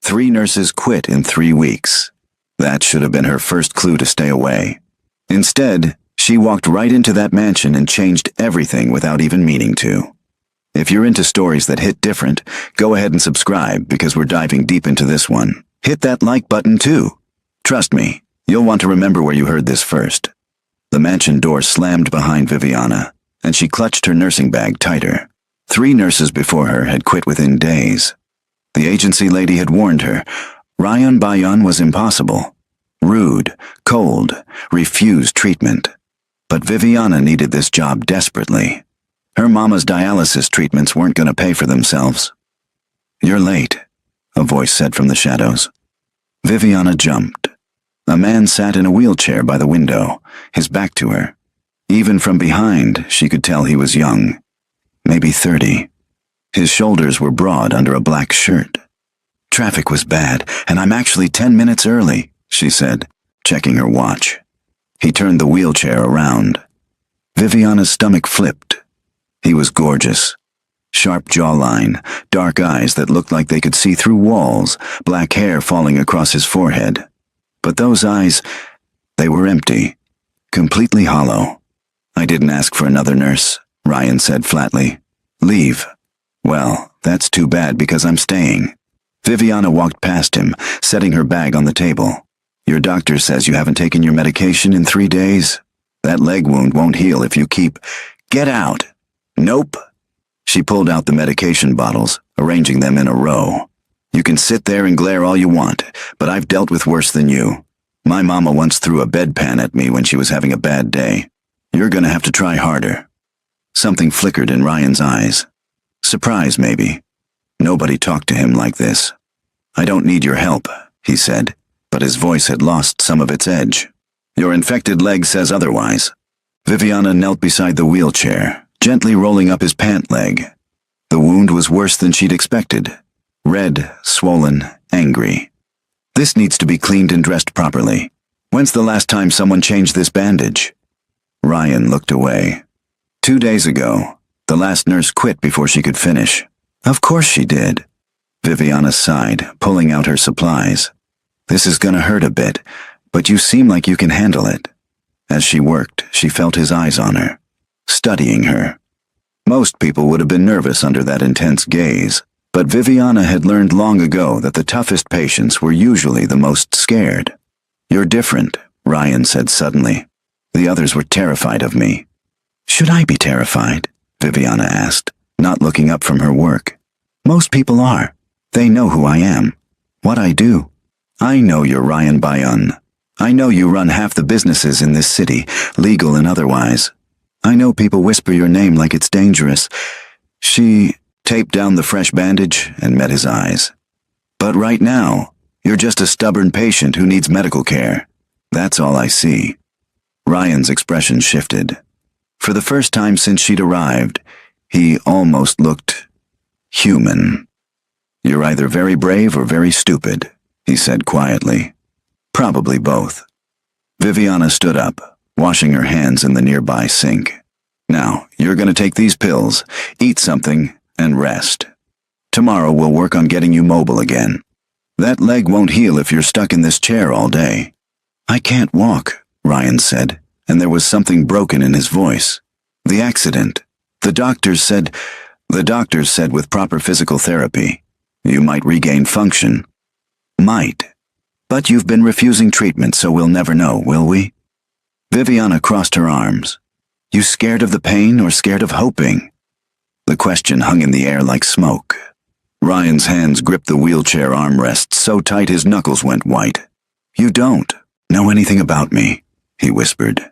3 nurses quit in 3 weeks. That should have been her first clue to stay away. Instead, she walked right into that mansion and changed everything without even meaning to. If you're into stories that hit different, go ahead and subscribe because we're diving deep into this one. Hit that like button too. Trust me, you'll want to remember where you heard this first. The mansion door slammed behind Viviana, and she clutched her nursing bag tighter. 3 nurses before her had quit within days. The agency lady had warned her, Ryan Bayan was impossible. Rude, cold, refused treatment. But Viviana needed this job desperately. Her mama's dialysis treatments weren't going to pay for themselves. "You're late," a voice said from the shadows. Viviana jumped. A man sat in a wheelchair by the window, his back to her. Even from behind, she could tell he was young, maybe 30. His shoulders were broad under a black shirt. "Traffic was bad, and I'm actually 10 minutes early," she said, checking her watch. He turned the wheelchair around. Viviana's stomach flipped. He was gorgeous. Sharp jawline, dark eyes that looked like they could see through walls, black hair falling across his forehead. But those eyes, they were empty, completely hollow. "I didn't ask for another nurse," Ryan said flatly. "Leave." "Well, that's too bad because I'm staying." Viviana walked past him, setting her bag on the table. "Your doctor says you haven't taken your medication in 3 days. That leg wound won't heal if you keep—" "Get out!" "Nope." She pulled out the medication bottles, arranging them in a row. "You can sit there and glare all you want, but I've dealt with worse than you. My mama once threw a bedpan at me when she was having a bad day. You're gonna have to try harder." Something flickered in Ryan's eyes. Surprise, maybe. Nobody talked to him like this. "I don't need your help," he said, but his voice had lost some of its edge. "Your infected leg says otherwise." Viviana knelt beside the wheelchair, gently rolling up his pant leg. The wound was worse than she'd expected. Red, swollen, angry. "This needs to be cleaned and dressed properly. When's the last time someone changed this bandage?" Ryan looked away. 2 days ago, the last nurse quit before she could finish. "Of course she did." Viviana sighed, pulling out her supplies. "This is gonna hurt a bit, but you seem like you can handle it." As she worked, she felt his eyes on her, studying her. Most people would have been nervous under that intense gaze, but Viviana had learned long ago that the toughest patients were usually the most scared. "You're different," Ryan said suddenly. "The others were terrified of me." "Should I be terrified?" Viviana asked, not looking up from her work. "Most people are. They know who I am, what I do. I know you're Ryan Bayan. I know you run half the businesses in this city, legal and otherwise. I know people whisper your name like it's dangerous." She taped down the fresh bandage and met his eyes. "But right now, you're just a stubborn patient who needs medical care. That's all I see." Ryan's expression shifted. For the first time since she'd arrived, he almost looked human. "You're either very brave or very stupid," he said quietly. "Probably both." Viviana stood up, washing her hands in the nearby sink. "Now, you're going to take these pills, eat something, and rest. Tomorrow we'll work on getting you mobile again. That leg won't heal if you're stuck in this chair all day." "I can't walk," Ryan said, and there was something broken in his voice. "The accident. The doctors said with proper physical therapy, you might regain function." "Might. But you've been refusing treatment, so we'll never know, will we?" Viviana crossed her arms. "You scared of the pain or scared of hoping?" The question hung in the air like smoke. Ryan's hands gripped the wheelchair armrests so tight his knuckles went white. "You don't know anything about me," he whispered.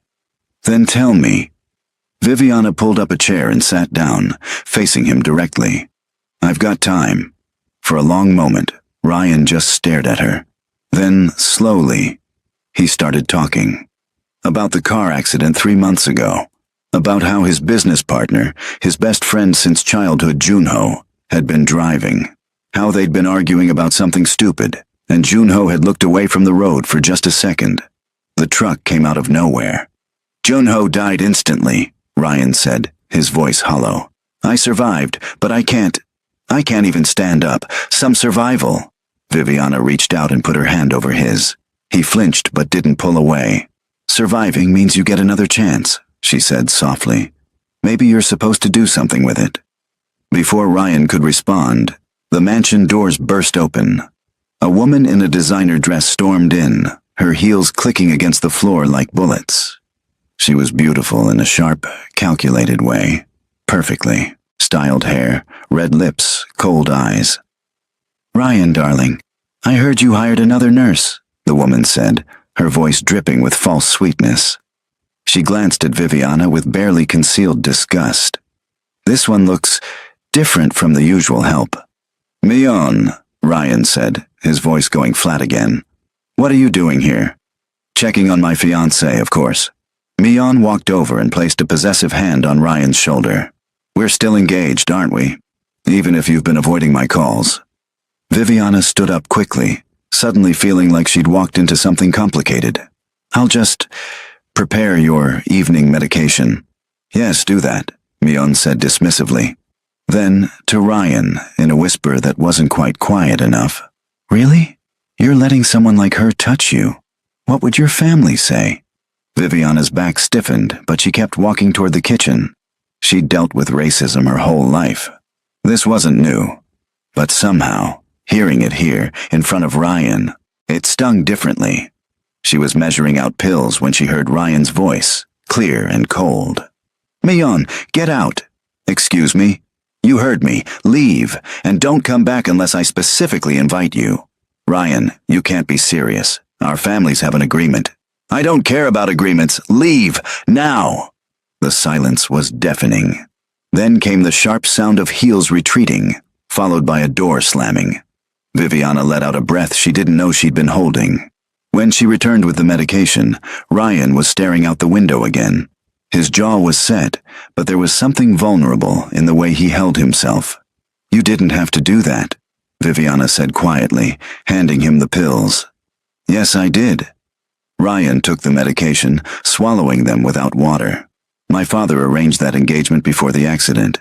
"Then tell me." Viviana pulled up a chair and sat down, facing him directly. "I've got time." For a long moment, Ryan just stared at her. Then, slowly, he started talking. About the car accident 3 months ago. About how his business partner, his best friend since childhood, Junho, had been driving. How they'd been arguing about something stupid, and Junho had looked away from the road for just a second. The truck came out of nowhere. "Junho died instantly," Ryan said, his voice hollow. "I survived, but I can't even stand up. Some survival." Viviana reached out and put her hand over his. He flinched but didn't pull away. Surviving means you get another chance, she said softly. Maybe you're supposed to do something with it. Before Ryan could respond, the mansion doors burst open. A woman in a designer dress stormed in, her heels clicking against the floor like bullets. She was beautiful in a sharp, calculated way. Perfectly. Styled hair, red lips, cold eyes. "Ryan, darling, I heard you hired another nurse," the woman said, her voice dripping with false sweetness. She glanced at Viviana with barely concealed disgust. "This one looks different from the usual help." "Mion," Ryan said, his voice going flat again. "What are you doing here?" "Checking on my fiancé, of course." Mion walked over and placed a possessive hand on Ryan's shoulder. "We're still engaged, aren't we? Even if you've been avoiding my calls." Viviana stood up quickly, suddenly feeling like she'd walked into something complicated. "I'll just prepare your evening medication." "Yes, do that," Mion said dismissively. Then, to Ryan, in a whisper that wasn't quite quiet enough, "Really? You're letting someone like her touch you? What would your family say?" Viviana's back stiffened, but she kept walking toward the kitchen. She'd dealt with racism her whole life. This wasn't new. But somehow, hearing it here, in front of Ryan, it stung differently. She was measuring out pills when she heard Ryan's voice, clear and cold. "Mion, get out!" "Excuse me? You heard me. Leave, and don't come back unless I specifically invite you." "Ryan, you can't be serious. Our families have an agreement." "I don't care about agreements. Leave, now!" The silence was deafening. Then came the sharp sound of heels retreating, followed by a door slamming. Viviana let out a breath she didn't know she'd been holding. When she returned with the medication, Ryan was staring out the window again. His jaw was set, but there was something vulnerable in the way he held himself. "You didn't have to do that," Viviana said quietly, handing him the pills. "Yes, I did." Ryan took the medication, swallowing them without water. "My father arranged that engagement before the accident.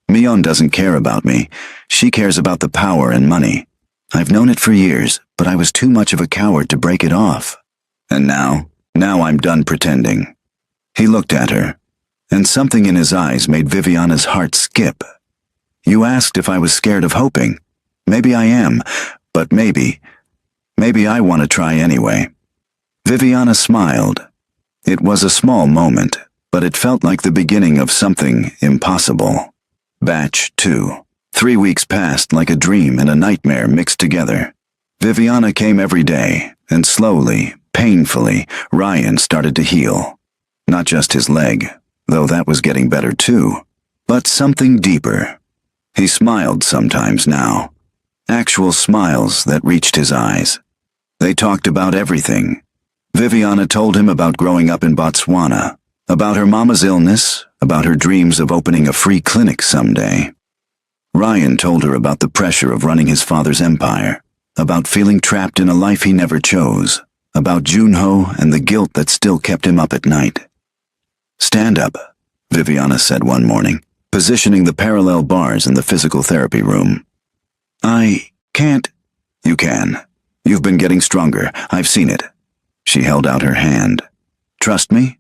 Mion doesn't care about me. She cares about the power and money. I've known it for years, but I was too much of a coward to break it off. And now I'm done pretending." He looked at her, and something in his eyes made Viviana's heart skip. "You asked if I was scared of hoping. Maybe I am, but maybe I want to try anyway." Viviana smiled. It was a small moment, but it felt like the beginning of something impossible. Batch 2. 3 weeks passed like a dream and a nightmare mixed together. Viviana came every day, and slowly, painfully, Ryan started to heal. Not just his leg, though that was getting better too, but something deeper. He smiled sometimes now. Actual smiles that reached his eyes. They talked about everything. Viviana told him about growing up in Botswana, about her mama's illness, about her dreams of opening a free clinic someday. Ryan told her about the pressure of running his father's empire, about feeling trapped in a life he never chose, about Junho and the guilt that still kept him up at night. "Stand up," Viviana said one morning, positioning the parallel bars in the physical therapy room. "I can't." "You can. You've been getting stronger. I've seen it." She held out her hand. "Trust me?"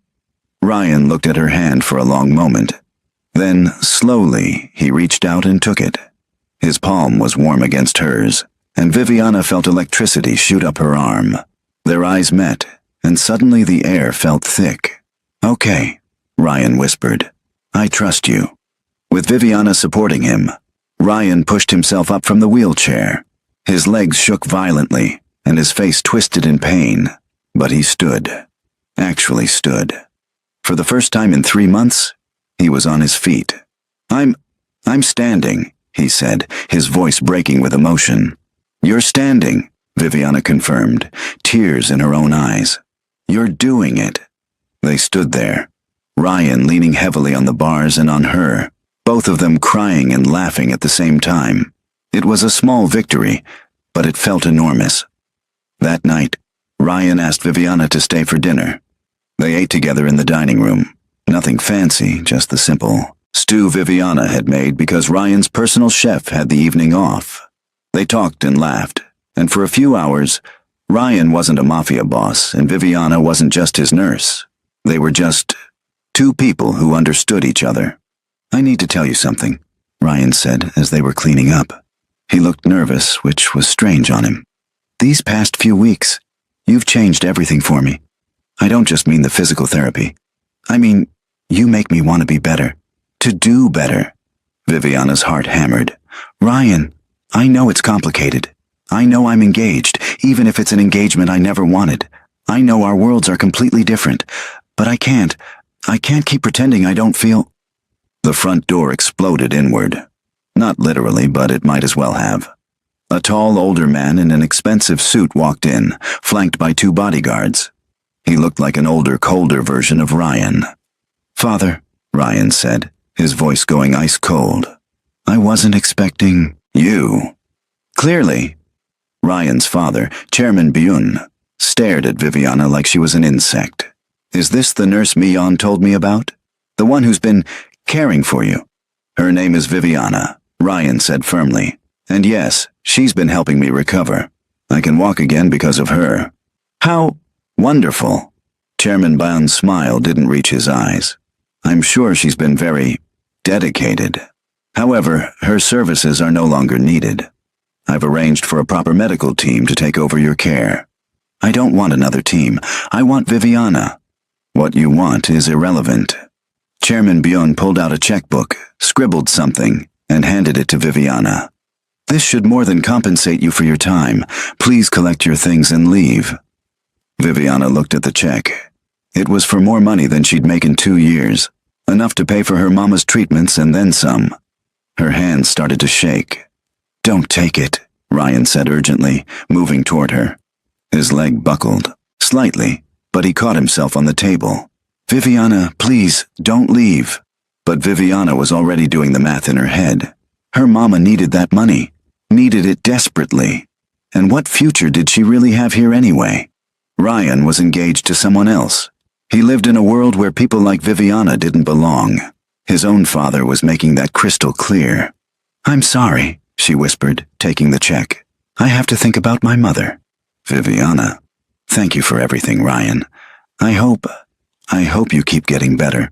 Ryan looked at her hand for a long moment. Then, slowly, he reached out and took it. His palm was warm against hers, and Viviana felt electricity shoot up her arm. Their eyes met, and suddenly the air felt thick. "Okay," Ryan whispered. "I trust you." With Viviana supporting him, Ryan pushed himself up from the wheelchair. His legs shook violently, and his face twisted in pain, but he stood. Actually stood. For the first time in 3 months, he was on his feet. I'm standing," he said, his voice breaking with emotion. "You're standing," Viviana confirmed, tears in her own eyes. "You're doing it." They stood there, Ryan leaning heavily on the bars and on her, both of them crying and laughing at the same time. It was a small victory, but it felt enormous. That night, Ryan asked Viviana to stay for dinner. They ate together in the dining room. Nothing fancy, just the simple stew Viviana had made because Ryan's personal chef had the evening off. They talked and laughed, And for a few hours, Ryan wasn't a mafia boss, and Viviana wasn't just his nurse. They were just two people who understood each other. "I need to tell you something," Ryan said as they were cleaning up. He looked nervous, which was strange on him. "These past few weeks, you've changed everything for me. I don't just mean the physical therapy. I mean, you make me want to be better. To do better." Viviana's heart hammered. "Ryan, I know it's complicated. I know I'm engaged, even if it's an engagement I never wanted. I know our worlds are completely different, but I can't keep pretending I don't feel—" The front door exploded inward. Not literally, but it might as well have. A tall, older man in an expensive suit walked in, flanked by two bodyguards. He looked like an older, colder version of Ryan. "Father," Ryan said, his voice going ice cold. "I wasn't expecting you." Clearly, Ryan's father, Chairman Byun, stared at Viviana like she was an insect. "Is this the nurse Mion told me about? The one who's been caring for you?" "Her name is Viviana," Ryan said firmly. "And yes, she's been helping me recover. I can walk again because of her." "How wonderful." Chairman Byun's smile didn't reach his eyes. "I'm sure she's been very dedicated. However, her services are no longer needed. I've arranged for a proper medical team to take over your care." "I don't want another team. I want Viviana." "What you want is irrelevant." Chairman Byun pulled out a checkbook, scribbled something, and handed it to Viviana. "This should more than compensate you for your time. Please collect your things and leave." Viviana looked at the check. It was for more money than she'd make in 2 years, enough to pay for her mama's treatments and then some. Her hands started to shake. "Don't take it," Ryan said urgently, moving toward her. His leg buckled, slightly, but he caught himself on the table. "Viviana, please, don't leave." But Viviana was already doing the math in her head. Her mama needed that money, needed it desperately. And what future did she really have here anyway? Ryan was engaged to someone else. He lived in a world where people like Viviana didn't belong. His own father was making that crystal clear. "I'm sorry," she whispered, taking the check. "I have to think about my mother." "Viviana, thank you for everything, Ryan. I hope you keep getting better."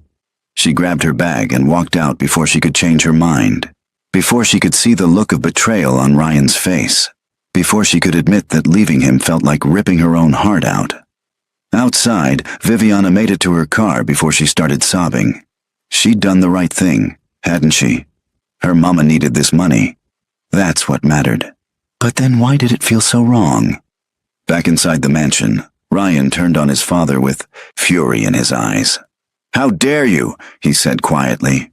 She grabbed her bag and walked out before she could change her mind, before she could see the look of betrayal on Ryan's face, before she could admit that leaving him felt like ripping her own heart out. Outside, Viviana made it to her car before she started sobbing. She'd done the right thing, hadn't she? Her mama needed this money. That's what mattered. But then why did it feel so wrong? Back inside the mansion, Ryan turned on his father with fury in his eyes. "How dare you?" he said quietly,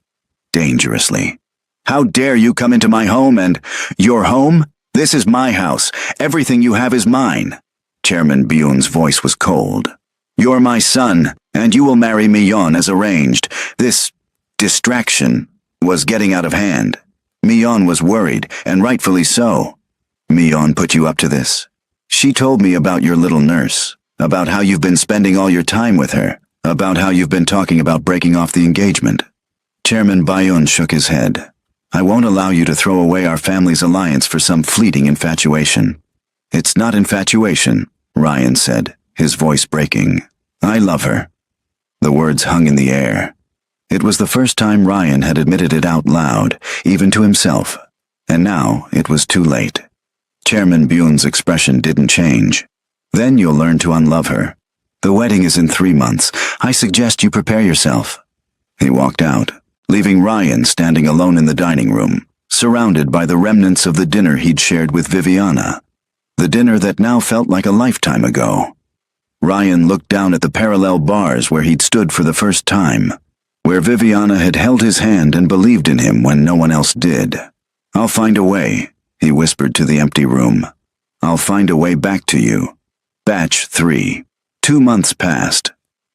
dangerously. "How dare you come into my home and— your home? This is my house. Everything you have is mine." Chairman Byun's voice was cold. "You're my son, and you will marry Mion as arranged. This distraction was getting out of hand. Mion was worried, and rightfully so. Mion put you up to this. She told me about your little nurse, about how you've been spending all your time with her, about how you've been talking about breaking off the engagement." Chairman Byun shook his head. "I won't allow you to throw away our family's alliance for some fleeting infatuation." "It's not infatuation," Ryan said, his voice breaking. "I love her." The words hung in the air. It was the first time Ryan had admitted it out loud, even to himself. And now it was too late. Chairman Byun's expression didn't change. "Then you'll learn to unlove her. The wedding is in 3 months. I suggest you prepare yourself." He walked out, leaving Ryan standing alone in the dining room, surrounded by the remnants of the dinner he'd shared with Viviana. The dinner that now felt like a lifetime ago. Ryan looked down at the parallel bars where he'd stood for the first time, where Viviana had held his hand and believed in him when no one else did. "I'll find a way," he whispered to the empty room. "I'll find a way back to you." Batch 3. 2 months passed.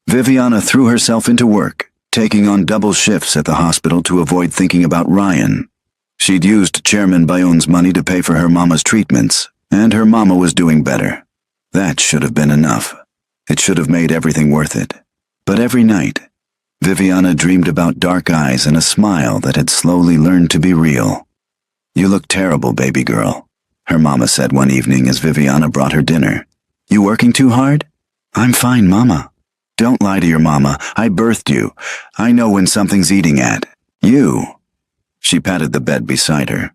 Viviana threw herself into work, taking on double shifts at the hospital to avoid thinking about Ryan. She'd used Chairman Byun's money to pay for her mama's treatments, and her mama was doing better. That should have been enough. It should have made everything worth it. But every night, Viviana dreamed about dark eyes and a smile that had slowly learned to be real. "You look terrible, baby girl." her mama said one evening as Viviana brought her dinner. You working too hard? I'm fine, Mama. Don't lie to your mama. I birthed you. I know when something's eating at you. She patted the bed beside her.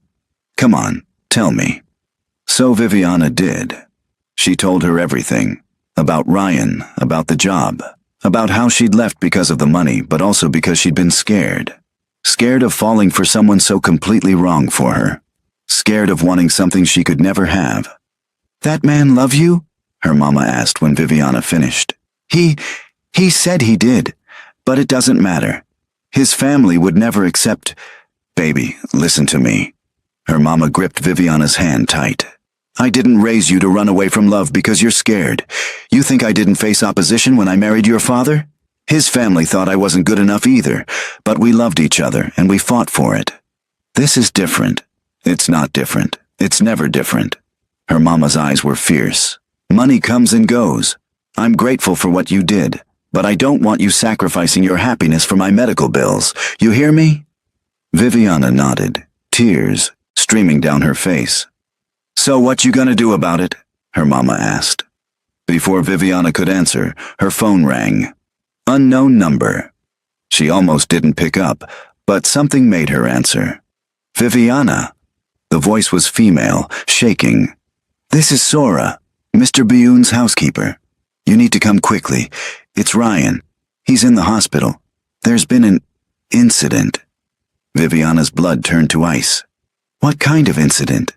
Come on, tell me. So Viviana did. She told her everything. About Ryan, about the job, about how she'd left because of the money, but also because she'd been scared. Scared of falling for someone so completely wrong for her. Scared of wanting something she could never have. That man love you? Her mama asked when Viviana finished. He said he did, but it doesn't matter. His family would never accept. Baby, listen to me. Her mama gripped Viviana's hand tight. I didn't raise you to run away from love because you're scared. You think I didn't face opposition when I married your father? His family thought I wasn't good enough either, but we loved each other and we fought for it. This is different. It's not different. It's never different. Her mama's eyes were fierce. Money comes and goes. I'm grateful for what you did, but I don't want you sacrificing your happiness for my medical bills. You hear me? Viviana nodded, tears streaming down her face. So what you gonna do about it? Her mama asked. Before Viviana could answer, her phone rang. Unknown number. She almost didn't pick up, but something made her answer. Viviana. The voice was female, shaking. This is Sora, Mr. Bioun's housekeeper. You need to come quickly. It's Ryan. He's in the hospital. There's been an incident. Viviana's blood turned to ice. What kind of incident?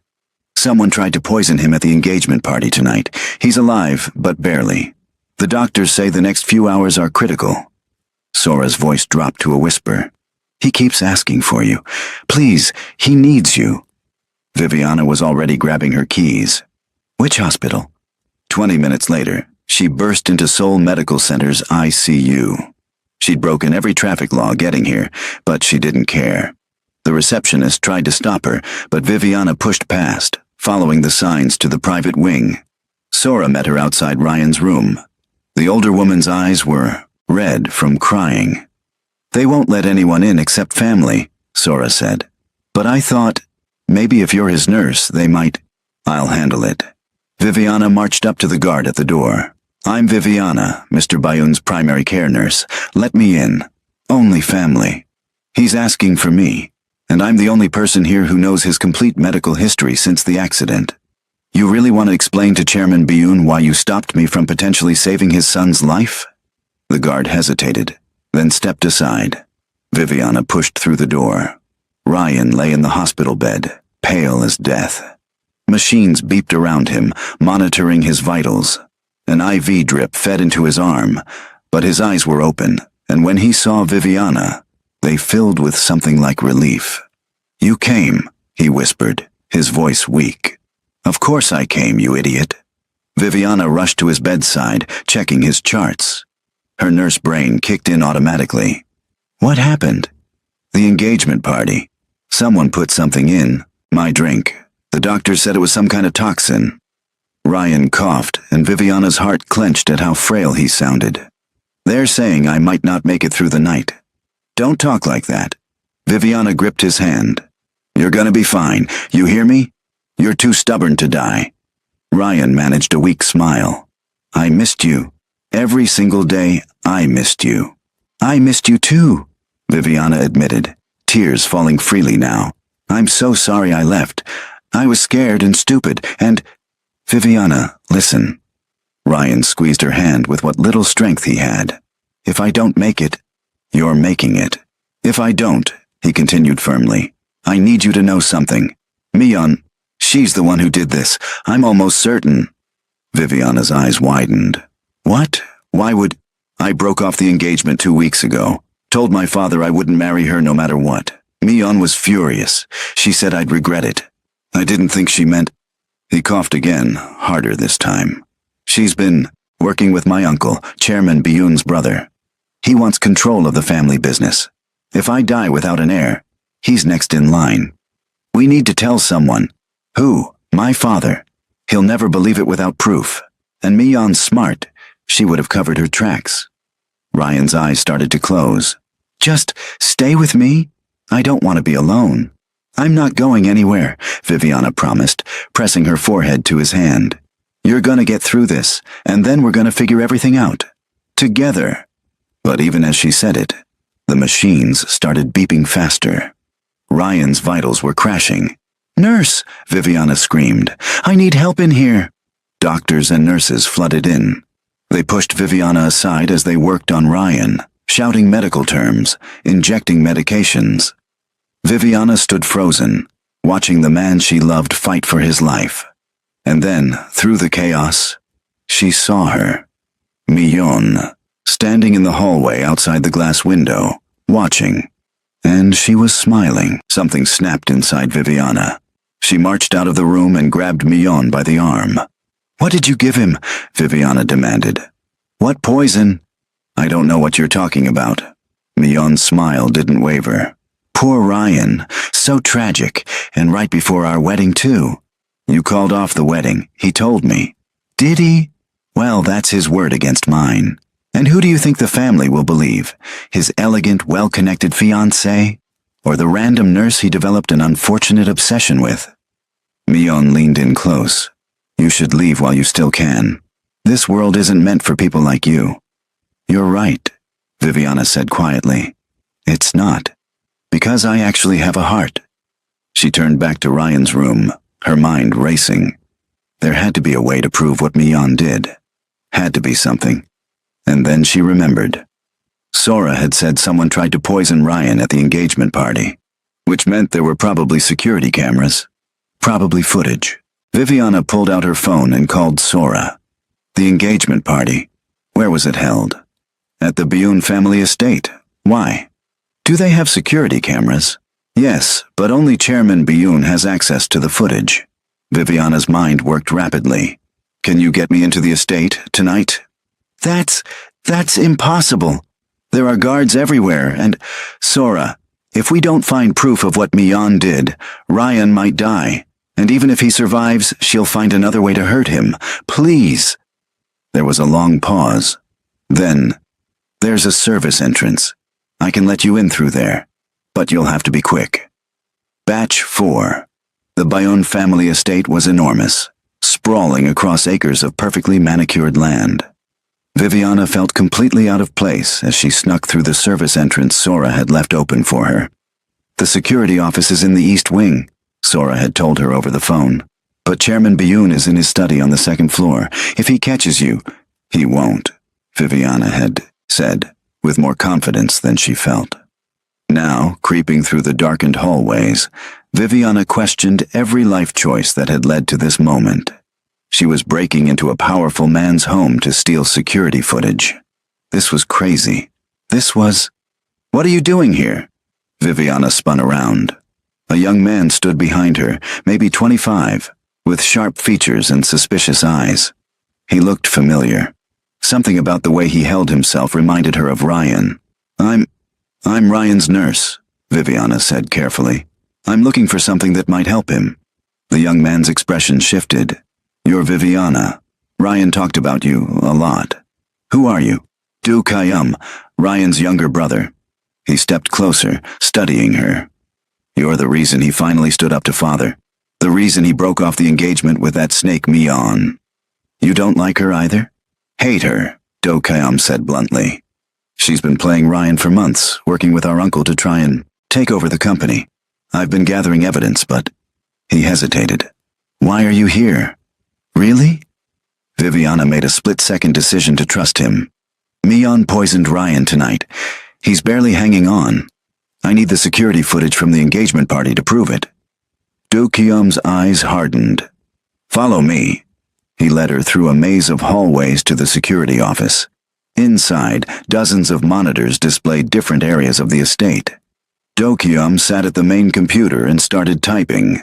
Someone tried to poison him at the engagement party tonight. He's alive, but barely. The doctors say the next few hours are critical. Sora's voice dropped to a whisper. He keeps asking for you. Please, he needs you. Viviana was already grabbing her keys. Which hospital? 20 minutes later, she burst into Seoul Medical Center's ICU. She'd broken every traffic law getting here, but she didn't care. The receptionist tried to stop her, but Viviana pushed past, following the signs to the private wing. Sora met her outside Ryan's room. The older woman's eyes were red from crying. They won't let anyone in except family, Sora said. But I thought, maybe if you're his nurse, they might. I'll handle it. Viviana marched up to the guard at the door. I'm Viviana, Mr. Bioun's primary care nurse. Let me in. Only family. He's asking for me, and I'm the only person here who knows his complete medical history since the accident. You really want to explain to Chairman Bioun why you stopped me from potentially saving his son's life? The guard hesitated, then stepped aside. Viviana pushed through the door. Ryan lay in the hospital bed, pale as death. Machines beeped around him, monitoring his vitals. An IV drip fed into his arm, but his eyes were open, and when he saw Viviana, they filled with something like relief. You came, he whispered, his voice weak. Of course I came, you idiot. Viviana rushed to his bedside, checking his charts. Her nurse brain kicked in automatically. What happened? The engagement party. Someone put something in, my drink. The doctor said it was some kind of toxin. Ryan coughed, and Viviana's heart clenched at how frail he sounded. They're saying I might not make it through the night. Don't talk like that. Viviana gripped his hand. You're gonna be fine. You hear me? You're too stubborn to die. Ryan managed a weak smile. I missed you. Every single day, I missed you. I missed you too, Viviana admitted, tears falling freely now. I'm so sorry I left. I was scared and stupid, and... Viviana, listen. Ryan squeezed her hand with what little strength he had. If I don't make it, you're making it. If I don't, he continued firmly, I need you to know something. Mion, she's the one who did this. I'm almost certain. Viviana's eyes widened. What? Why would... I broke off the engagement 2 weeks ago. Told my father I wouldn't marry her no matter what. Mion was furious. She said I'd regret it. I didn't think she meant... He coughed again, harder this time. She's been working with my uncle, Chairman Bioun's brother. He wants control of the family business. If I die without an heir, he's next in line. We need to tell someone. Who? My father. He'll never believe it without proof. And Mion's smart. She would have covered her tracks. Ryan's eyes started to close. Just stay with me? I don't want to be alone. I'm not going anywhere, Viviana promised, pressing her forehead to his hand. You're gonna get through this, and then we're gonna figure everything out. Together. But even as she said it, the machines started beeping faster. Ryan's vitals were crashing. Nurse, Viviana screamed. I need help in here. Doctors and nurses flooded in. They pushed Viviana aside as they worked on Ryan, shouting medical terms, injecting medications. Viviana stood frozen, watching the man she loved fight for his life. And then, through the chaos, she saw her. Millon, standing in the hallway outside the glass window, watching. And she was smiling. Something snapped inside Viviana. She marched out of the room and grabbed Millon by the arm. What did you give him? Viviana demanded. What poison? I don't know what you're talking about. Millon's smile didn't waver. Poor Ryan, so tragic, and right before our wedding too. You called off the wedding, he told me. Did he? Well, that's his word against mine. And who do you think the family will believe? His elegant, well-connected fiancée? Or the random nurse he developed an unfortunate obsession with? Millon leaned in close. You should leave while you still can. This world isn't meant for people like you. You're right, Viviana said quietly. It's not. Because I actually have a heart. She turned back to Ryan's room, her mind racing. There had to be a way to prove what Millon did. Had to be something. And then she remembered. Sora had said someone tried to poison Ryan at the engagement party, which meant there were probably security cameras. Probably footage. Viviana pulled out her phone and called Sora. The engagement party. Where was it held? At the Bioun family estate. Why? Do they have security cameras? Yes, but only Chairman Bioun has access to the footage. Viviana's mind worked rapidly. Can you get me into the estate tonight? That's impossible. There are guards everywhere, and, Sora, if we don't find proof of what Millon did, Ryan might die, and even if he survives, she'll find another way to hurt him. Please. There was a long pause. Then, there's a service entrance. I can let you in through there, but you'll have to be quick. Batch 4. The Bioun family estate was enormous, sprawling across acres of perfectly manicured land. Viviana felt completely out of place as she snuck through the service entrance Sora had left open for her. The security office is in the east wing, Sora had told her over the phone. But Chairman Bioun is in his study on the second floor. If he catches you, he won't, Viviana had said, with more confidence than she felt. Now, creeping through the darkened hallways, Viviana questioned every life choice that had led to this moment. She was breaking into a powerful man's home to steal security footage. This was crazy. This was... What are you doing here? Viviana spun around. A young man stood behind her, maybe 25, with sharp features and suspicious eyes. He looked familiar. Something about the way he held himself reminded her of Ryan. I'm Ryan's nurse, Viviana said carefully. I'm looking for something that might help him. The young man's expression shifted. You're Viviana. Ryan talked about you a lot. Who are you? Du Kayum, Ryan's younger brother. He stepped closer, studying her. You're the reason he finally stood up to father. The reason he broke off the engagement with that snake Millon. You don't like her either? Hate her, Du Kayum said bluntly. She's been playing Ryan for months, working with our uncle to try and take over the company. I've been gathering evidence, but... He hesitated. Why are you here? Really? Viviana made a split-second decision to trust him. Millon poisoned Ryan tonight. He's barely hanging on. I need the security footage from the engagement party to prove it. Du Kayum's eyes hardened. Follow me. He led her through a maze of hallways to the security office. Inside, dozens of monitors displayed different areas of the estate. Du Kayum sat at the main computer and started typing.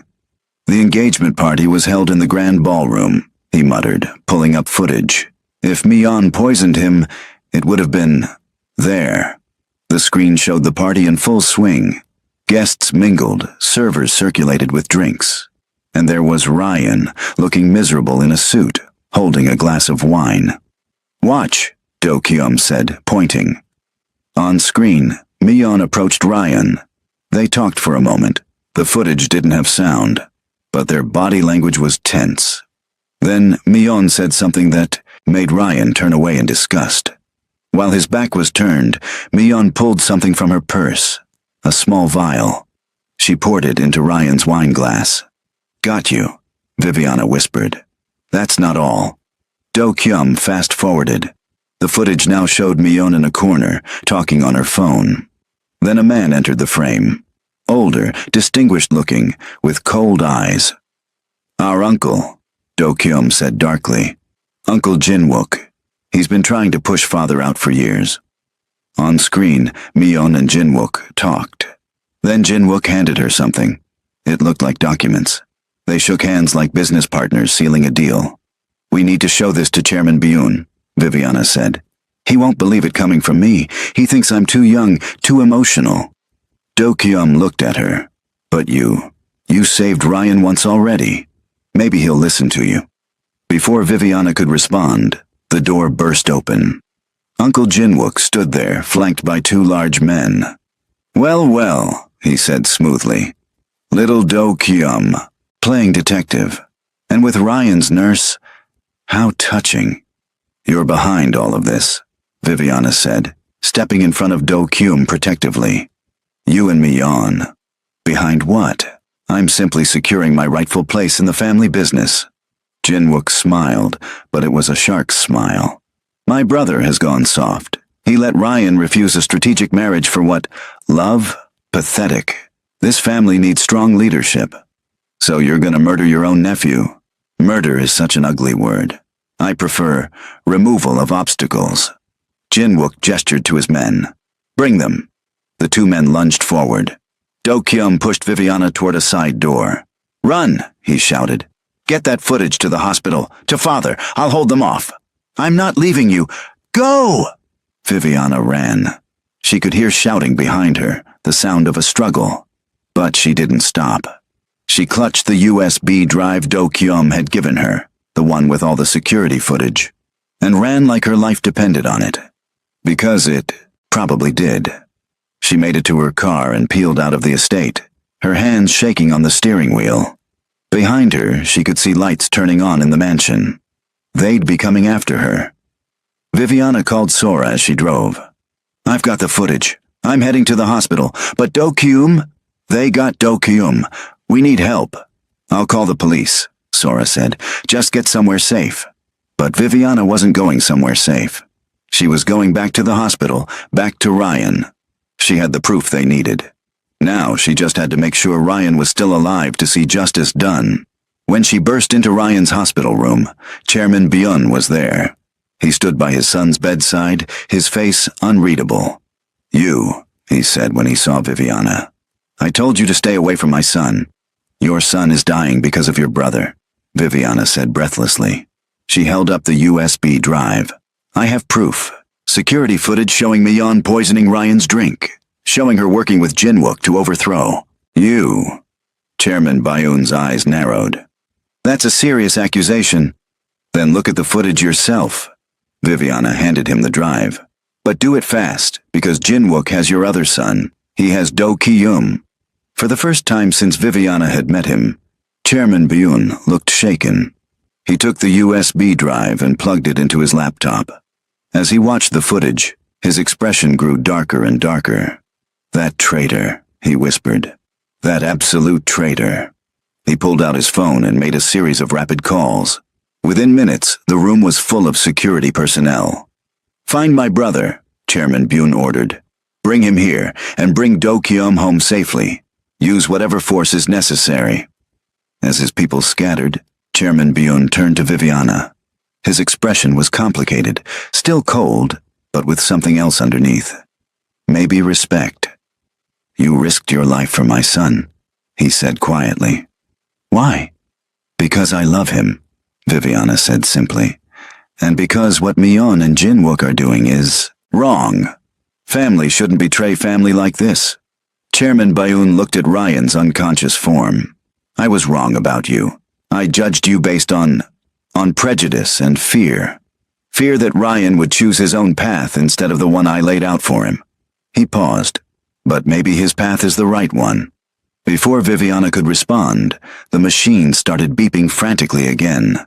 The engagement party was held in the grand ballroom, he muttered, pulling up footage. If Millon poisoned him, it would have been there. The screen showed the party in full swing. Guests mingled, servers circulated with drinks. And there was Ryan, looking miserable in a suit, holding a glass of wine. Watch, Du Kayum said, pointing. On screen, Millon approached Ryan. They talked for a moment, The footage didn't have sound, but their body language was tense. Then Mion said something that made Ryan turn away in disgust. While his back was turned, Mion pulled something from her purse, a small vial. She poured it into Ryan's wine glass. "Got you," Viviana whispered. "That's not all." Do Kyum fast-forwarded. The footage now showed Mion in a corner, talking on her phone. Then a man entered the frame. Older, distinguished-looking, with cold eyes. "Our uncle," Do Kyum said darkly. "Uncle Jinwook. He's been trying to push father out for years." On screen, Mion and Jinwook talked. Then Jinwook handed her something. It looked like documents. They shook hands like business partners sealing a deal. "We need to show this to Chairman Byun," Viviana said. "He won't believe it coming from me. He thinks I'm too young, too emotional." Do Kyum looked at her. "But you saved Ryan once already. Maybe he'll listen to you." Before Viviana could respond, the door burst open. Uncle Jinwook stood there, flanked by two large men. "Well, well," he said smoothly. "Little Do Kyum, playing detective. And with Ryan's nurse, how touching." "You're behind all of this," Viviana said, stepping in front of Do Kyum protectively. "You and Mion." "Behind what? I'm simply securing my rightful place in the family business." Jinwook smiled, but it was a shark's smile. "My brother has gone soft. He let Ryan refuse a strategic marriage for what? Love? Pathetic. This family needs strong leadership." "So you're gonna murder your own nephew?" "Murder is such an ugly word. I prefer removal of obstacles." Jinwook gestured to his men. "Bring them." The two men lunged forward. Do Kyum pushed Viviana toward a side door. "Run," he shouted. "Get that footage to the hospital, to father. I'll hold them off." "I'm not leaving you. Go!" Viviana ran. She could hear shouting behind her, the sound of a struggle. But she didn't stop. She clutched the USB drive Do Kyum had given her, the one with all the security footage, and ran like her life depended on it. Because it probably did. She made it to her car and peeled out of the estate, her hands shaking on the steering wheel. Behind her, she could see lights turning on in the mansion. They'd be coming after her. Viviana called Sora as she drove. "I've got the footage. I'm heading to the hospital. But Do Kyum? They got Do Kyum. We need help." "I'll call the police," Sora said. "Just get somewhere safe." But Viviana wasn't going somewhere safe. She was going back to the hospital, back to Ryan. She had the proof they needed. Now she just had to make sure Ryan was still alive to see justice done. When she burst into Ryan's hospital room, Chairman Byun was there. He stood by his son's bedside, his face unreadable. "You," he said when he saw Viviana. "I told you to stay away from my son. Your son is dying because of your brother," Viviana said breathlessly. She held up the USB drive. "I have proof. Security footage showing Mion poisoning Ryan's drink, showing her working with Jinwook to overthrow you." Chairman Byun's eyes narrowed. "That's a serious accusation." "Then look at the footage yourself." Viviana handed him the drive. "But do it fast, because Jinwook has your other son. He has Do Kyum." For the first time since Viviana had met him, Chairman Byun looked shaken. He took the USB drive and plugged it into his laptop. As he watched the footage, his expression grew darker and darker. "That traitor," he whispered. "That absolute traitor." He pulled out his phone and made a series of rapid calls. Within minutes, the room was full of security personnel. "Find my brother," Chairman Byun ordered. "Bring him here, and bring Do Kyum home safely. Use whatever force is necessary." As his people scattered, Chairman Byun turned to Viviana. His expression was complicated, still cold, but with something else underneath. Maybe respect. "You risked your life for my son," he said quietly. "Why?" "Because I love him," Viviana said simply. "And because what Mion and Jinwook are doing is wrong. Family shouldn't betray family like this." Chairman Byun looked at Ryan's unconscious form. "I was wrong about you. I judged you based on prejudice and fear. Fear that Ryan would choose his own path instead of the one I laid out for him." He paused. "But maybe his path is the right one." Before Viviana could respond, the machine started beeping frantically again.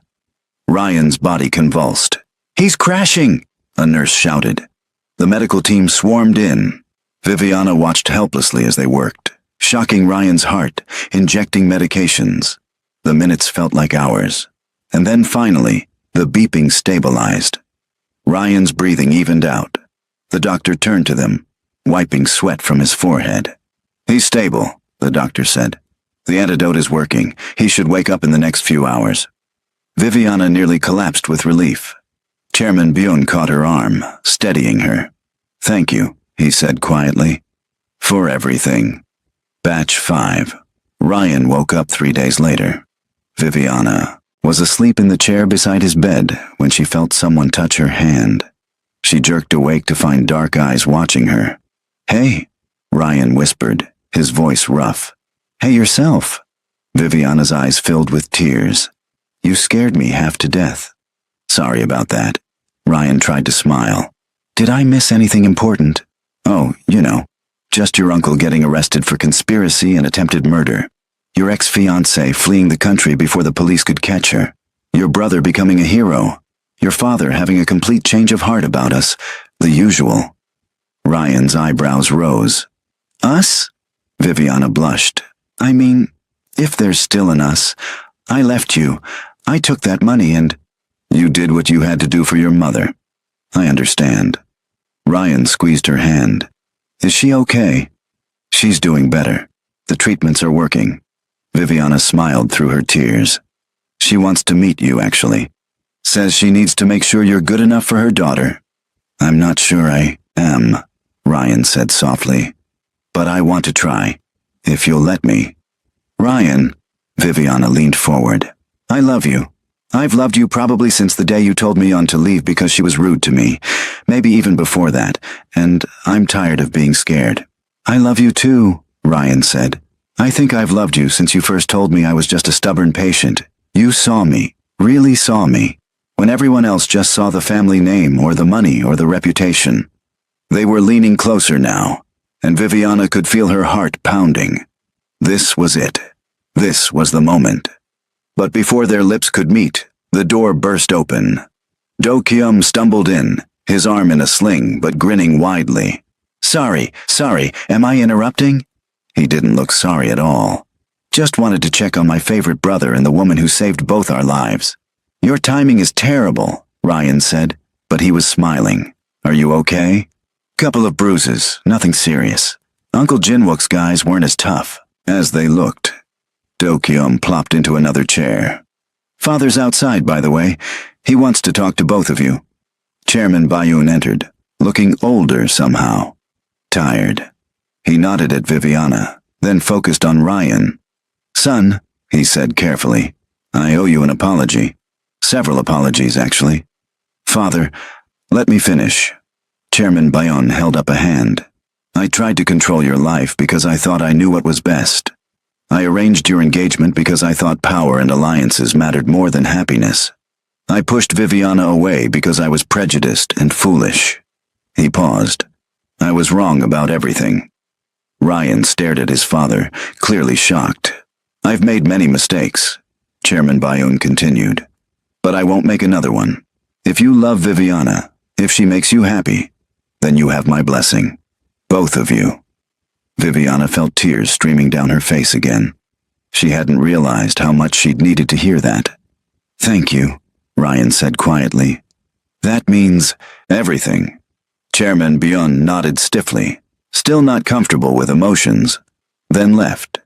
Ryan's body convulsed. "He's crashing!" a nurse shouted. The medical team swarmed in. Viviana watched helplessly as they worked, shocking Ryan's heart, injecting medications. The minutes felt like hours. And then finally, the beeping stabilized. Ryan's breathing evened out. The doctor turned to them, wiping sweat from his forehead. "He's stable," the doctor said. "The antidote is working. He should wake up in the next few hours." Viviana nearly collapsed with relief. Chairman Byun caught her arm, steadying her. "Thank you," he said quietly. "For everything." Batch 5. Ryan woke up 3 days later. Viviana was asleep in the chair beside his bed when she felt someone touch her hand. She jerked awake to find dark eyes watching her. "Hey," Ryan whispered, his voice rough. "Hey yourself." Viviana's eyes filled with tears. "You scared me half to death." "Sorry about that." Ryan tried to smile. "Did I miss anything important?" "Oh, just your uncle getting arrested for conspiracy and attempted murder. Your ex-fiancée fleeing the country before the police could catch her. Your brother becoming a hero. Your father having a complete change of heart about us. The usual." Ryan's eyebrows rose. "Us?" Viviana blushed. "I mean, if there's still an us. I left you. I took that money and—" "You did what you had to do for your mother. I understand." Ryan squeezed her hand. "Is she okay?" "She's doing better. The treatments are working." Viviana smiled through her tears. "She wants to meet you, actually. Says she needs to make sure you're good enough for her daughter." "I'm not sure I am," Ryan said softly. "But I want to try, if you'll let me." "Ryan," Viviana leaned forward. "I love you. I've loved you probably since the day you told me on to leave because she was rude to me, maybe even before that, and I'm tired of being scared." "I love you too," Ryan said. "I think I've loved you since you first told me I was just a stubborn patient. You saw me, really saw me, when everyone else just saw the family name or the money or the reputation." They were leaning closer now, and Viviana could feel her heart pounding. This was it. This was the moment. But before their lips could meet, the door burst open. Do Kyum stumbled in, his arm in a sling but grinning widely. Sorry, am I interrupting?" He didn't look sorry at all. "Just wanted to check on my favorite brother and the woman who saved both our lives." "Your timing is terrible," Ryan said, but he was smiling. "Are you okay?" "Couple of bruises, nothing serious. Uncle Jinwook's guys weren't as tough." As they looked, Do Kyum plopped into another chair. "Father's outside, by the way. He wants to talk to both of you." Chairman Bayun entered, looking older somehow. Tired. He nodded at Viviana, then focused on Ryan. "Son," he said carefully, "I owe you an apology. Several apologies, actually." "Father, let me finish." Chairman Bayun held up a hand. "I tried to control your life because I thought I knew what was best. I arranged your engagement because I thought power and alliances mattered more than happiness. I pushed Viviana away because I was prejudiced and foolish." He paused. "I was wrong about everything." Ryan stared at his father, clearly shocked. "I've made many mistakes," Chairman Bayun continued, "but I won't make another one. If you love Viviana, if she makes you happy, then you have my blessing. Both of you." Viviana felt tears streaming down her face again. She hadn't realized how much she'd needed to hear that. "Thank you," Ryan said quietly. "That means everything." Chairman Byun nodded stiffly, still not comfortable with emotions, then left.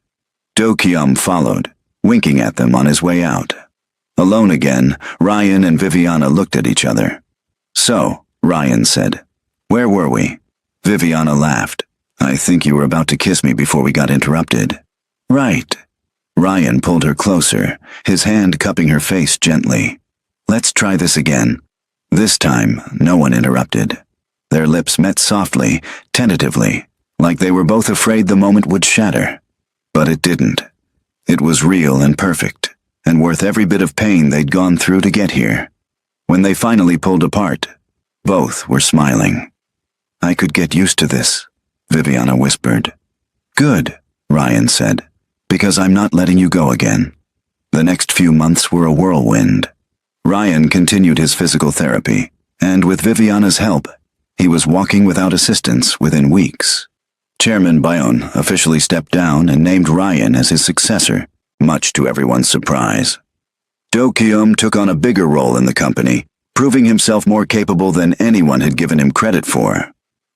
Do Kyum followed, winking at them on his way out. Alone again, Ryan and Viviana looked at each other. "So," Ryan said, "where were we?" Viviana laughed. "I think you were about to kiss me before we got interrupted." "Right." Ryan pulled her closer, his hand cupping her face gently. "Let's try this again." This time, no one interrupted. Their lips met softly, tentatively, like they were both afraid the moment would shatter. But it didn't. It was real and perfect, and worth every bit of pain they'd gone through to get here. When they finally pulled apart, both were smiling. "I could get used to this," Viviana whispered. "Good," Ryan said. Because I'm not letting you go again. The next few months were a whirlwind. Ryan continued his physical therapy, and with Viviana's help, he was walking without assistance within weeks. Chairman Bayonne officially stepped down and named Ryan as his successor, much to everyone's surprise. Do Kyum took on a bigger role in the company, proving himself more capable than anyone had given him credit for.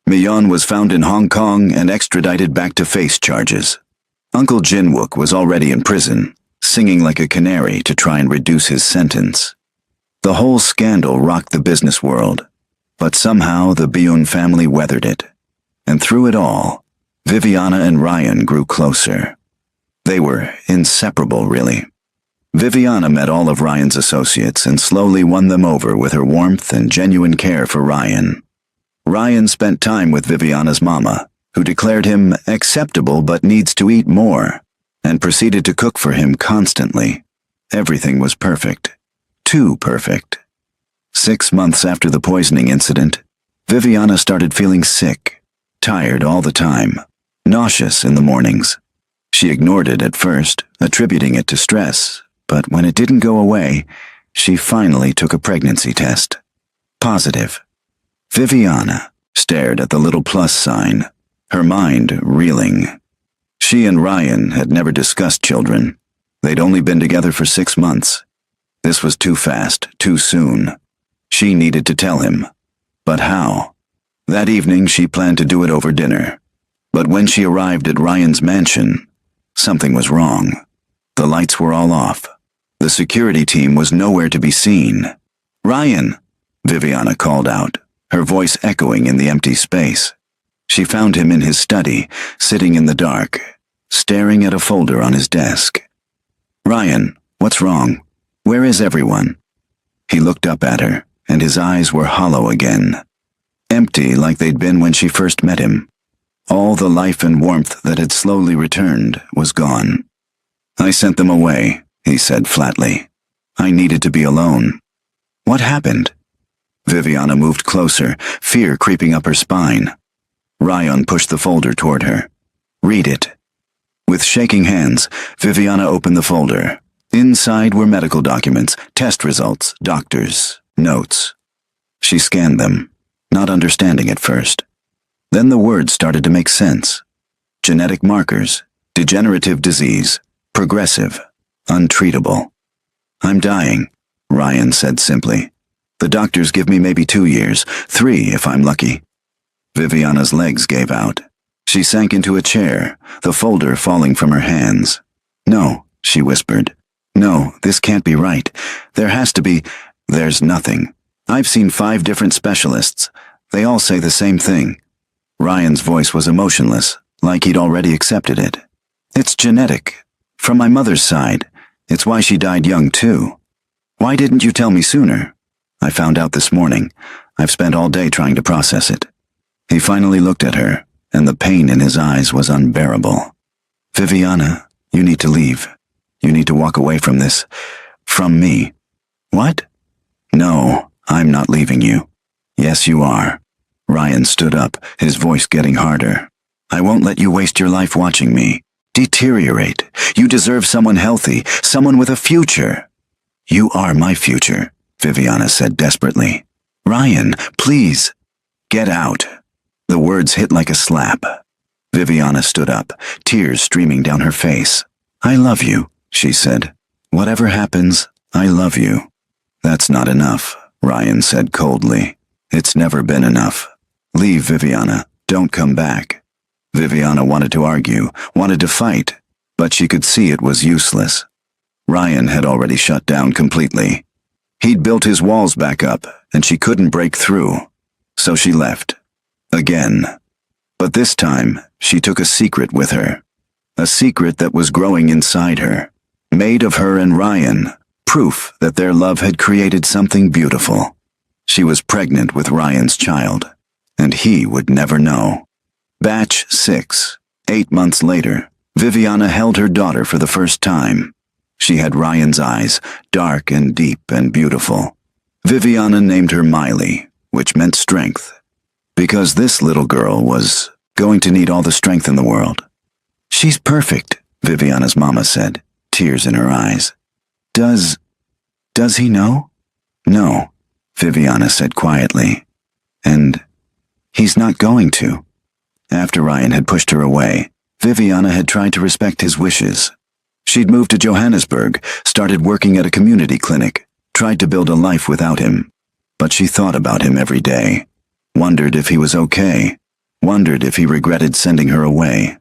Mion was found in Hong Kong and extradited back to face charges. Uncle Jinwook was already in prison, singing like a canary to try and reduce his sentence. The whole scandal rocked the business world, but somehow the Bayonne family weathered it. And through it all, Viviana and Ryan grew closer. They were inseparable, really. Viviana met all of Ryan's associates and slowly won them over with her warmth and genuine care for Ryan. Ryan spent time with Viviana's mama, who declared him acceptable but needs to eat more, and proceeded to cook for him constantly. Everything was perfect. Too perfect. 6 months after the poisoning incident, Viviana started feeling sick, tired all the time, nauseous in the mornings. She ignored it at first, attributing it to stress, but when it didn't go away, she finally took a pregnancy test. Positive. Viviana stared at the little plus sign, her mind reeling. She and Ryan had never discussed children. They'd only been together for 6 months. This was too fast, too soon. She needed to tell him. But how? That evening she planned to do it over dinner. But when she arrived at Ryan's mansion, something was wrong. The lights were all off. The security team was nowhere to be seen. "Ryan!" Viviana called out, her voice echoing in the empty space. She found him in his study, sitting in the dark, staring at a folder on his desk. "Ryan, what's wrong? Where is everyone?" He looked up at her, and his eyes were hollow again. Empty like they'd been when she first met him. All the life and warmth that had slowly returned was gone. "I sent them away," he said flatly. "I needed to be alone." "What happened?" Viviana moved closer, fear creeping up her spine. Ryan pushed the folder toward her. "Read it." With shaking hands, Viviana opened the folder. Inside were medical documents, test results, doctors, notes. She scanned them, not understanding at first. Then the words started to make sense. Genetic markers, degenerative disease, progressive, untreatable. "I'm dying," Ryan said simply. "The doctors give me maybe 2 years, 3 if I'm lucky." Viviana's legs gave out. She sank into a chair, the folder falling from her hands. "No," she whispered. "No, this can't be right. There has to be—" "There's nothing. I've seen 5 different specialists. They all say the same thing." Ryan's voice was emotionless, like he'd already accepted it. "It's genetic. From my mother's side. It's why she died young, too. Why didn't you tell me sooner? I found out this morning. I've spent all day trying to process it." He finally looked at her, and the pain in his eyes was unbearable. "Viviana, you need to leave. You need to walk away from this. From me." "What?" "No, I'm not leaving you." "Yes, you are." Ryan stood up, his voice getting harder. "I won't let you waste your life watching me deteriorate. You deserve someone healthy, someone with a future." "You are my future," Viviana said desperately. "Ryan, please." "Get out." The words hit like a slap. Viviana stood up, tears streaming down her face. "I love you," she said. "Whatever happens, I love you." "That's not enough," Ryan said coldly. "It's never been enough. Leave, Viviana. Don't come back." Viviana wanted to argue, wanted to fight, but she could see it was useless. Ryan had already shut down completely. He'd built his walls back up, and she couldn't break through. So she left. Again. But this time, she took a secret with her. A secret that was growing inside her, made of her and Ryan, proof that their love had created something beautiful. She was pregnant with Ryan's child, and he would never know. Batch 6. 8 months later, Viviana held her daughter for the first time. She had Ryan's eyes, dark and deep and beautiful. Viviana named her Miley, which meant strength, because this little girl was going to need all the strength in the world. "She's perfect," Viviana's mama said, tears in her eyes. Does he know? No, Viviana said quietly. And he's not going to. After Ryan had pushed her away, Viviana had tried to respect his wishes. She'd moved to Johannesburg, started working at a community clinic, tried to build a life without him. But she thought about him every day, wondered if he was okay, wondered if he regretted sending her away.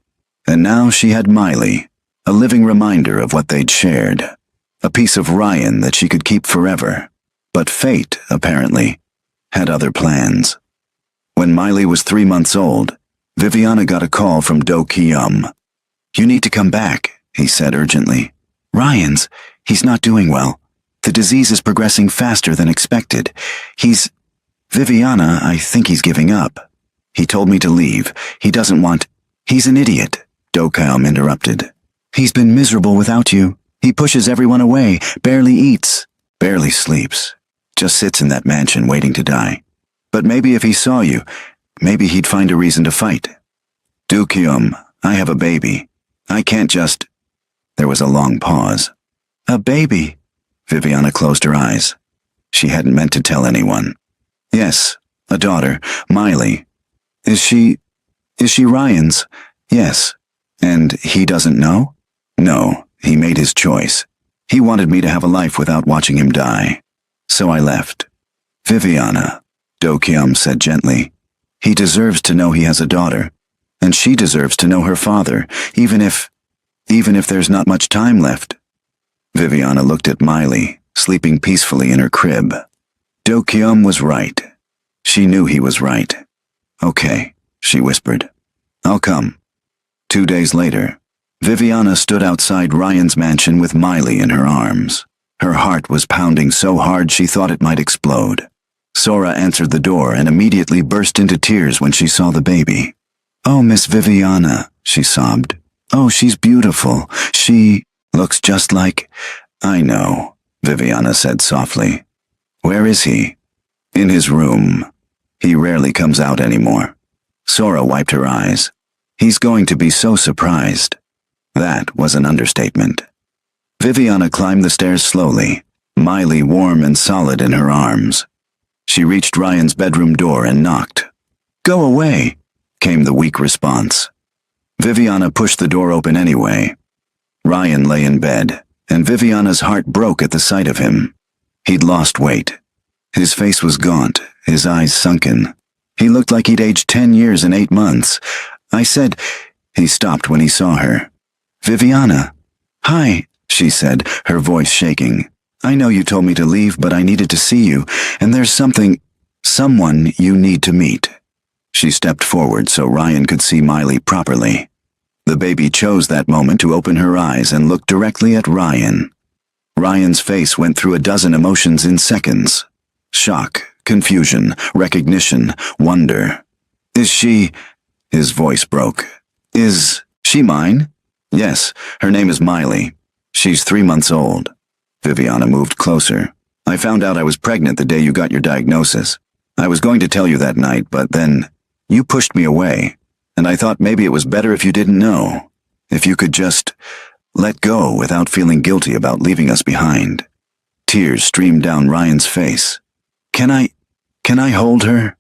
And now she had Miley, a living reminder of what they'd shared, a piece of Ryan that she could keep forever. But fate, apparently, had other plans. When Miley was 3 months old, Viviana got a call from Do Kyum. You need to come back, he said urgently. He's not doing well. The disease is progressing faster than expected. Viviana, I think he's giving up. He told me to leave. He doesn't want... He's an idiot, Do Kyum interrupted. He's been miserable without you. He pushes everyone away, barely eats, barely sleeps. Just sits in that mansion waiting to die. But maybe if he saw you, maybe he'd find a reason to fight. Do Kyum, I have a baby. I can't just... There was a long pause. A baby? Viviana closed her eyes. She hadn't meant to tell anyone. Yes, a daughter, Miley. Is she Ryan's? Yes. And he doesn't know? No, he made his choice. He wanted me to have a life without watching him die. So I left. Viviana, Do Kyum said gently. He deserves to know he has a daughter. And she deserves to know her father, even if there's not much time left. Viviana looked at Miley, sleeping peacefully in her crib. Do Kyum was right. She knew he was right. Okay, she whispered. I'll come. 2 days later, Viviana stood outside Ryan's mansion with Miley in her arms. Her heart was pounding so hard she thought it might explode. Sora answered the door and immediately burst into tears when she saw the baby. Oh, Miss Viviana, she sobbed. Oh, she's beautiful. She looks just like... I know, Viviana said softly. Where is he? In his room. He rarely comes out anymore. Sora wiped her eyes. He's going to be so surprised. That was an understatement. Viviana climbed the stairs slowly, Miley warm and solid in her arms. She reached Ryan's bedroom door and knocked. Go away, came the weak response. Viviana pushed the door open anyway. Ryan lay in bed, and Viviana's heart broke at the sight of him. He'd lost weight. His face was gaunt, his eyes sunken. He looked like he'd aged 10 years and 8 months. I said... He stopped when he saw her. Viviana. Hi, she said, her voice shaking. I know you told me to leave, but I needed to see you, and there's someone you need to meet. She stepped forward so Ryan could see Miley properly. The baby chose that moment to open her eyes and look directly at Ryan. Ryan's face went through a dozen emotions in seconds. Shock, confusion, recognition, wonder. Is she... His voice broke. Is she mine? Yes, her name is Miley. She's 3 months old. Viviana moved closer. I found out I was pregnant the day you got your diagnosis. I was going to tell you that night, but then you pushed me away, and I thought maybe it was better if you didn't know. If you could just let go without feeling guilty about leaving us behind. Tears streamed down Ryan's face. Can I hold her?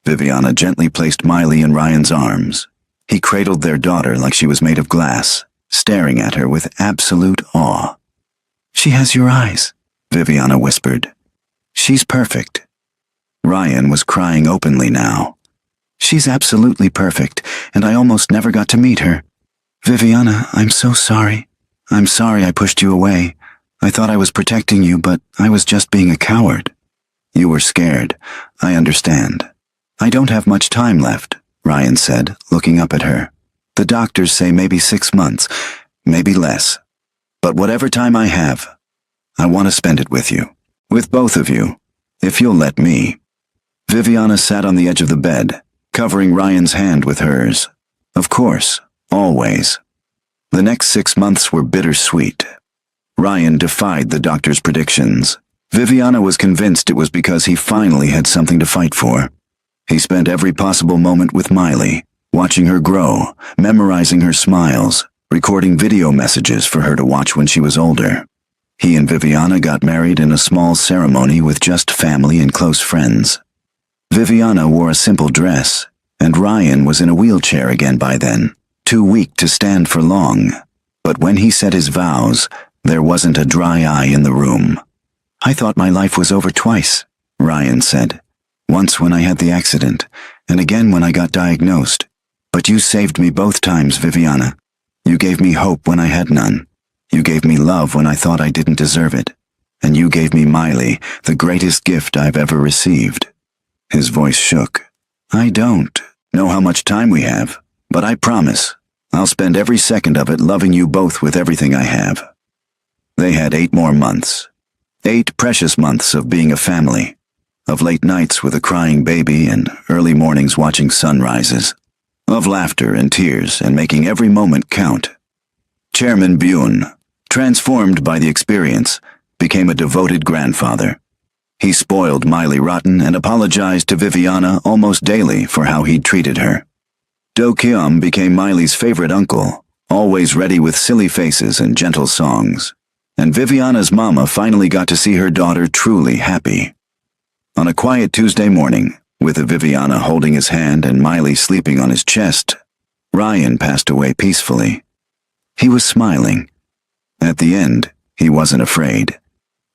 Viviana gently placed Miley in Ryan's arms. He cradled their daughter like she was made of glass, staring at her with absolute awe. She has your eyes, Viviana whispered. She's perfect. Ryan was crying openly now. She's absolutely perfect, and I almost never got to meet her. Viviana, I'm so sorry. I'm sorry I pushed you away. I thought I was protecting you, but I was just being a coward. You were scared. I understand. I don't have much time left, Ryan said, looking up at her. The doctors say maybe 6 months, maybe less. But whatever time I have, I want to spend it with you. With both of you, if you'll let me. Viviana sat on the edge of the bed, covering Ryan's hand with hers. Of course, always. The next 6 months were bittersweet. Ryan defied the doctor's predictions. Viviana was convinced it was because he finally had something to fight for. He spent every possible moment with Miley, watching her grow, memorizing her smiles, recording video messages for her to watch when she was older. He and Viviana got married in a small ceremony with just family and close friends. Viviana wore a simple dress, and Ryan was in a wheelchair again by then, too weak to stand for long. But when he said his vows, there wasn't a dry eye in the room. "I thought my life was over twice," Ryan said. "Once when I had the accident, and again when I got diagnosed. But you saved me both times, Viviana. You gave me hope when I had none. You gave me love when I thought I didn't deserve it. And you gave me Miley, the greatest gift I've ever received." His voice shook. "I don't know how much time we have, but I promise I'll spend every second of it loving you both with everything I have." They had 8 more months. 8 precious months of being a family, of late nights with a crying baby and early mornings watching sunrises, of laughter and tears and making every moment count. Chairman Bune, transformed by the experience, became a devoted grandfather. He spoiled Miley rotten and apologized to Viviana almost daily for how he'd treated her. Do Kyum became Miley's favorite uncle, always ready with silly faces and gentle songs. And Viviana's mama finally got to see her daughter truly happy. On a quiet Tuesday morning, with Viviana holding his hand and Miley sleeping on his chest, Ryan passed away peacefully. He was smiling. At the end, he wasn't afraid.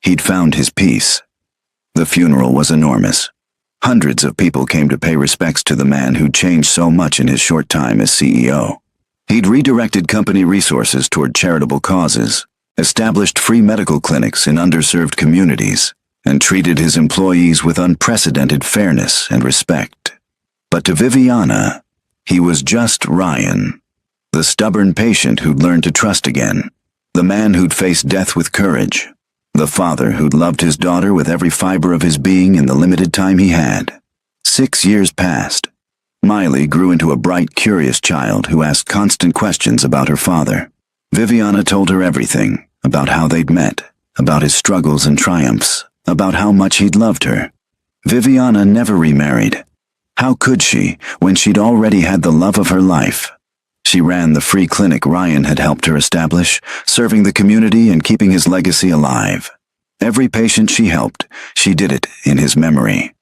He'd found his peace. The funeral was enormous. Hundreds of people came to pay respects to the man who'd changed so much in his short time as CEO. He'd redirected company resources toward charitable causes, established free medical clinics in underserved communities, and treated his employees with unprecedented fairness and respect. But to Viviana, he was just Ryan, the stubborn patient who'd learned to trust again, the man who'd faced death with courage, the father who'd loved his daughter with every fiber of his being in the limited time he had. 6 years passed. Miley grew into a bright, curious child who asked constant questions about her father. Viviana told her everything, about how they'd met, about his struggles and triumphs, about how much he'd loved her. Viviana never remarried. How could she, when she'd already had the love of her life? She ran the free clinic Ryan had helped her establish, serving the community and keeping his legacy alive. Every patient she helped, she did it in his memory.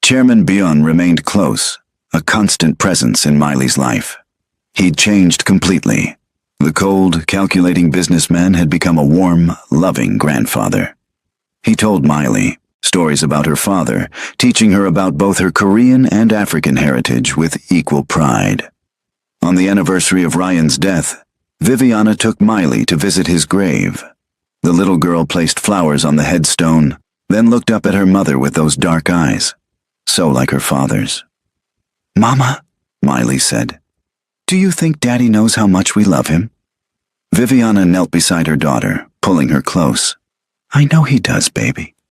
Chairman Bune remained close, a constant presence in Miley's life. He'd changed completely. The cold, calculating businessman had become a warm, loving grandfather. He told Miley stories about her father, teaching her about both her Korean and African heritage with equal pride. On the anniversary of Ryan's death, Viviana took Miley to visit his grave. The little girl placed flowers on the headstone, then looked up at her mother with those dark eyes, so like her father's. "Mama," Miley said, "do you think Daddy knows how much we love him?" Viviana knelt beside her daughter, pulling her close. "I know he does, baby.